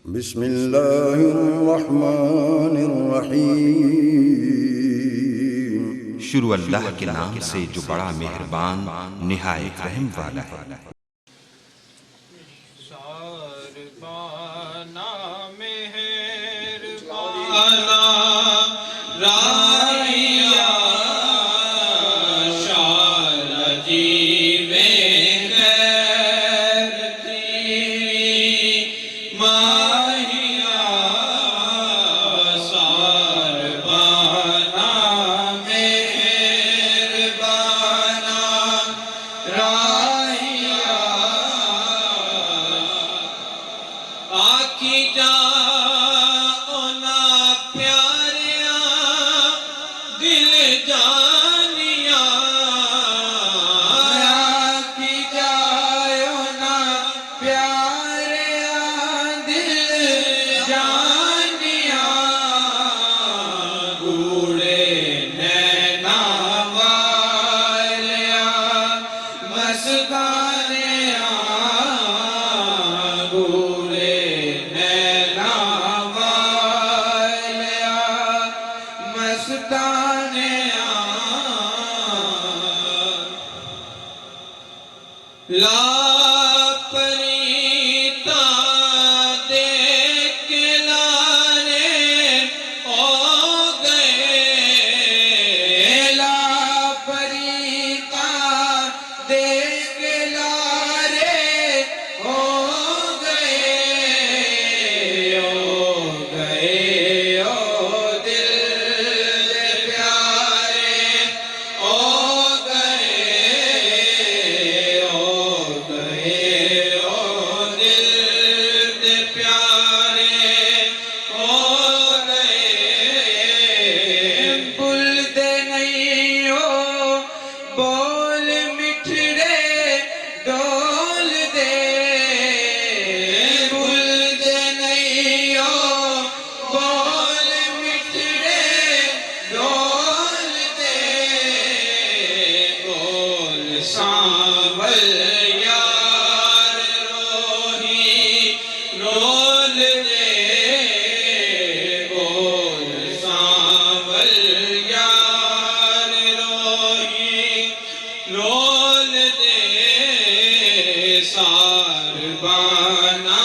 बिस्मिल्लाहिर्रहमानिर्रहीम। शुरू अल्लाह के नाम से जो बड़ा मेहरबान निहायत रहम वाला है। सारबाना मेहरबाना राहिया शाला जीवे खैर तेरी माहिया सारबाना मेहरबाना राहिया आखी जाओ ना प्यारिया दिल जानिया आखी जाओ ना प्यारिया दिल जानिया गूढ़े नैना वालिया मस्तानिया गूढ़े नैना वालिया मस्तानिया लापरीता देख के लारे ओ गए लापरीता देख के लारे ओ गए ओ दिल प्यारे ओ दिल प्यारे ओ भूलते नहीं हो बोल मिठड़े डोल दे भूलते नहीं हो बोल मिठड़े डोल दे बोल सांवल यार रोही रोल दे बोल सांवल यार रोही रोल दे सारबाना